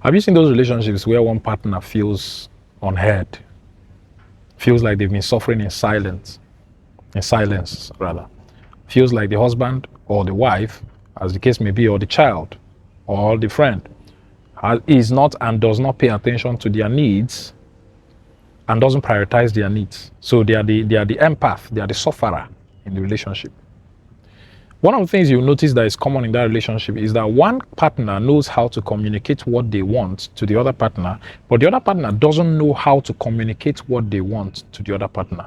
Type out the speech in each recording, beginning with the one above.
Have you seen those relationships where one partner feels unheard, feels like they've been suffering in silence rather, feels like the husband or the wife, as the case may be, or the child or the friend, is not and does not pay attention to their needs and doesn't prioritize their needs. So they are the empath, they are the sufferer in the relationship. One of the things you'll notice that is common in that relationship is that one partner knows how to communicate what they want to the other partner, but the other partner doesn't know how to communicate what they want to the other partner.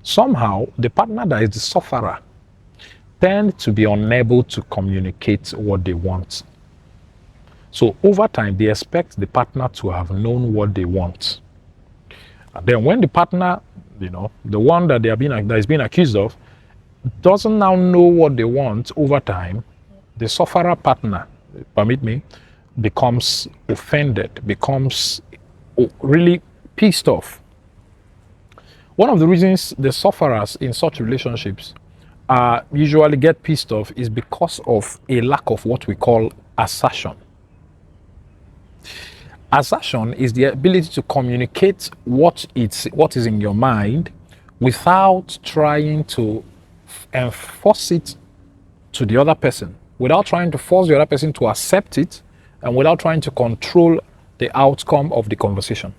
Somehow, the partner that is the sufferer tend to be unable to communicate what they want. So over time, they expect the partner to have known what they want. And then when the partner, the one that that is being accused of, doesn't now know what they want over time, the sufferer partner, permit me, becomes offended, becomes really pissed off. One of the reasons the sufferers in such relationships usually get pissed off is because of a lack of what we call assertion. Assertion is the ability to communicate what is in your mind without trying to enforce it to the other person, without trying to force the other person to accept it, and without trying to control the outcome of the conversation.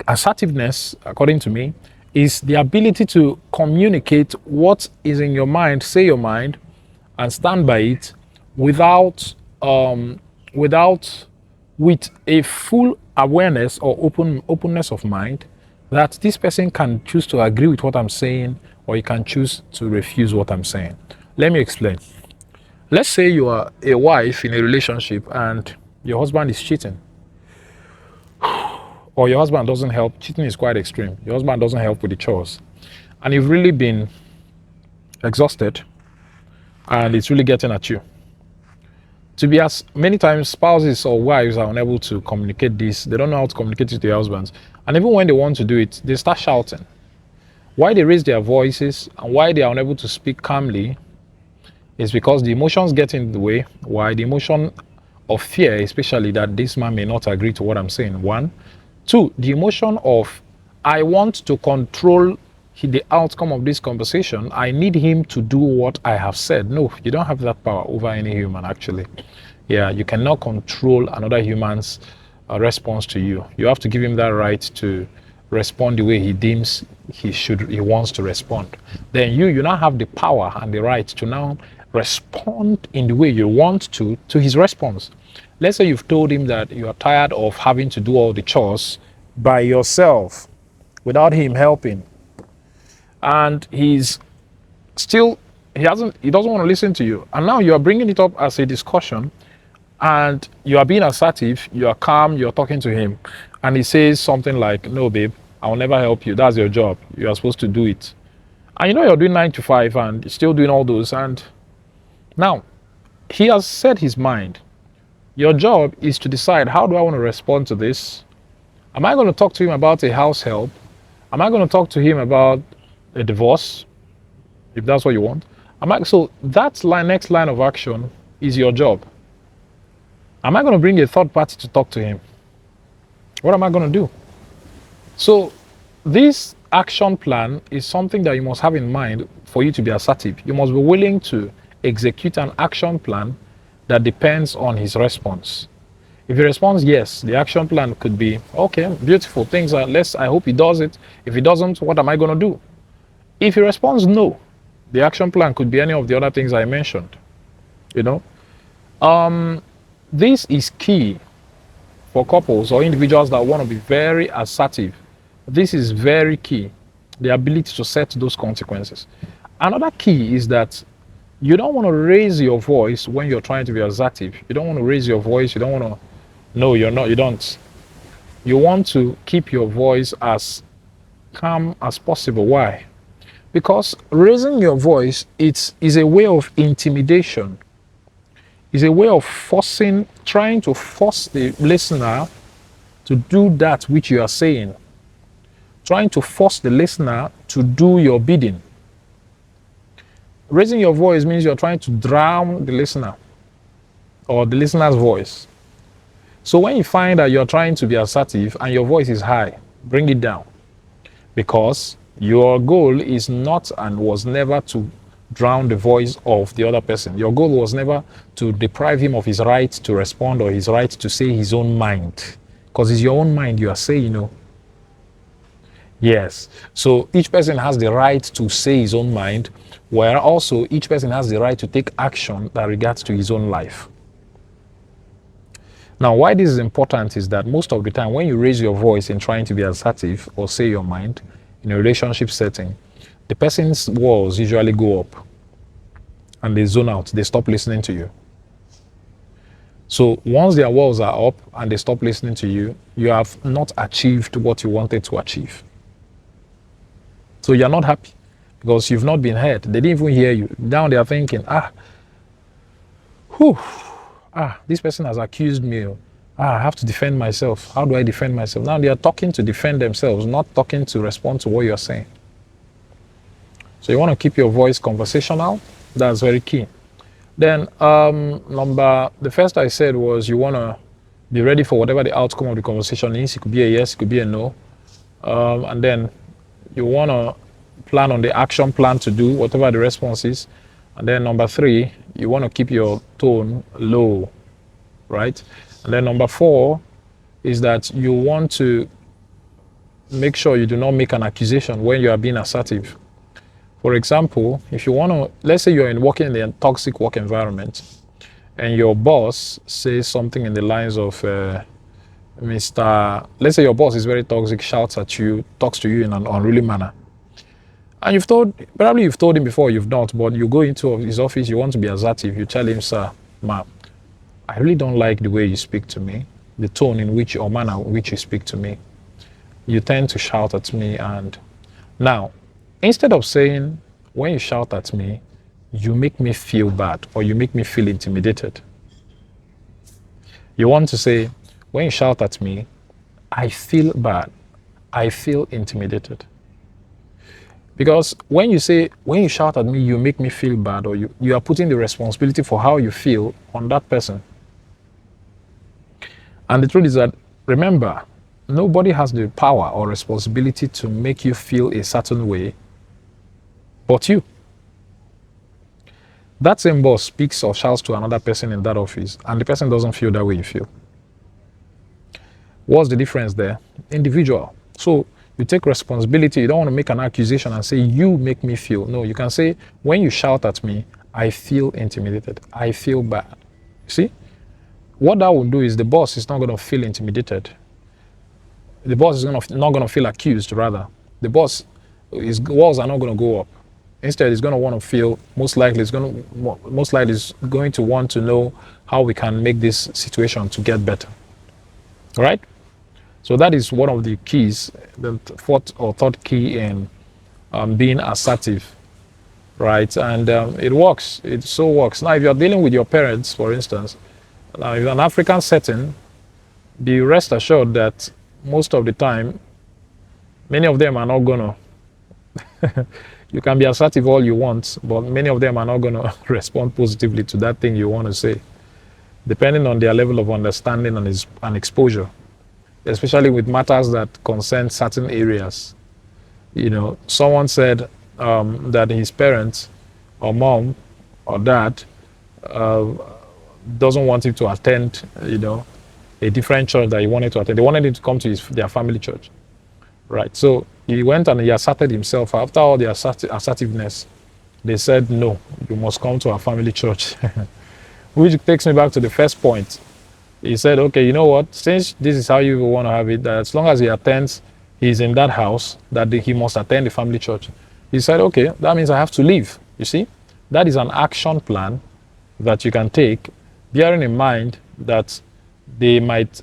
Assertiveness, according to me, is the ability to communicate what is in your mind, say your mind, and stand by it with a full awareness or openness of mind that this person can choose to agree with what I'm saying, or you can choose to refuse what I'm saying. Let me explain. Let's say you are a wife in a relationship and your husband is cheating. Or your husband doesn't help. Cheating is quite extreme. Your husband doesn't help with the chores. And you've really been exhausted and it's really getting at you. To be as many times, spouses or wives are unable to communicate this. They don't know how to communicate it to their husbands. And even when they want to do it, they start shouting. Why they raise their voices and why they are unable to speak calmly is because the emotions get in the way. Why? The emotion of fear, especially that this man may not agree to what I'm saying. 1. 2, the emotion of I want to control the outcome of this conversation. I need him to do what I have said. No, you don't have that power over any human, actually. Yeah, you cannot control another human's response to you. You have to give him that right to respond the way he deems he wants to respond. Then you now have the power and the right to now respond in the way you want to his response. Let's say you've told him that you are tired of having to do all the chores by yourself without him helping. And he doesn't want to listen to you. And now you are bringing it up as a discussion and you are being assertive, you are calm, you're talking to him. And he says something like, no, babe, I'll never help you. That's your job. You are supposed to do it. And you're doing 9 to 5 and you're still doing all those. And now he has said his mind. Your job is to decide, how do I want to respond to this? Am I going to talk to him about a house help? Am I going to talk to him about a divorce, if that's what you want? So that next line of action is your job. Am I going to bring a third party to talk to him? What am I going to do? So this action plan is something that you must have in mind for you to be assertive. You must be willing to execute an action plan that depends on his response. If he responds yes, the action plan could be, okay, beautiful, things are I hope he does it. If he doesn't, what am I going to do? If he responds no, the action plan could be any of the other things I mentioned. This is key for couples or individuals that want to be very assertive. This is very key, the ability to set those consequences. Another key is that you don't want to raise your voice when you're trying to be assertive. You don't want to raise your voice. You don't want to, no, you're not, you don't. You want to keep your voice as calm as possible. Why? Because raising your voice, is a way of intimidation. It's a way of trying to force the listener to do that which you are saying. Trying to force the listener to do your bidding. Raising your voice means you're trying to drown the listener or the listener's voice. So when you find that you're trying to be assertive and your voice is high, bring it down, because your goal is not and was never to drown the voice of the other person. Your goal was never to deprive him of his right to respond or his right to say his own mind, because it's your own mind you are saying, you know. Yes. So each person has the right to say his own mind, where also each person has the right to take action that regards to his own life. Now, why this is important is that most of the time when you raise your voice in trying to be assertive or say your mind in a relationship setting, the person's walls usually go up and they zone out, they stop listening to you. So once their walls are up and they stop listening to you, you have not achieved what you wanted to achieve. So you're not happy because you've not been heard. They didn't even hear you. Now they are thinking, this person has accused me. I have to defend myself. How do I defend myself? Now they are talking to defend themselves, not talking to respond to what you're saying. So you want to keep your voice conversational. That's very key. Then the first I said was you want to be ready for whatever the outcome of the conversation is. It could be a yes, it could be a no. And then you want to plan on the action plan to do whatever the response is. And then number 3, you want to keep your tone low, right? And then number 4 is that you want to make sure you do not make an accusation when you are being assertive. For example, if you want to, let's say you're working in a toxic work environment and your boss says something in the lines of, let's say your boss is very toxic, shouts at you, talks to you in an unruly manner. And probably you've told him before, you've not, but you go into his office, you want to be assertive, you tell him, sir, ma'am, I really don't like the way you speak to me, the tone in which or manner in which you speak to me. You tend to shout at me, and now, instead of saying, when you shout at me, you make me feel bad or you make me feel intimidated, you want to say, when you shout at me, I feel bad, I feel intimidated. Because when you shout at me, you make me feel bad, or you are putting the responsibility for how you feel on that person. And the truth is that, remember, nobody has the power or responsibility to make you feel a certain way but you. That same boss speaks or shouts to another person in that office, and the person doesn't feel that way you feel. What's the difference there? Individual. So you take responsibility. You don't want to make an accusation and say, you make me feel. No, you can say, when you shout at me, I feel intimidated. I feel bad. See? What that will do is the boss is not going to feel intimidated. The boss is not going to feel accused, rather. The boss, his walls are not going to go up. Instead, he's going to want to feel, most likely is going to want to know how we can make this situation to get better. All right? So that is one of the keys, the fourth or third key in being assertive, right? And it works. It so works. Now, if you're dealing with your parents, for instance, now in an African setting, be rest assured that most of the time, many of them are not going to, you can be assertive all you want, but many of them are not going to respond positively to that thing you want to say, depending on their level of understanding and exposure, especially with matters that concern certain areas. You know, someone said that his parents or mom or dad doesn't want him to attend, a different church that he wanted to attend. They wanted him to come to their family church, right? So he went and he asserted himself. After all the assertiveness, they said, no, you must come to our family church. Which takes me back to the first point. He said, okay, you know what? Since this is how you want to have it, that as long as he attends, he's in that house, that he must attend the family church. He said, okay, that means I have to leave. You see, that is an action plan that you can take, bearing in mind that they might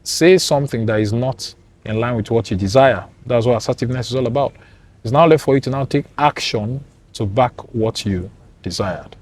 say something that is not in line with what you desire. That's what assertiveness is all about. It's now left for you to now take action to back what you desired.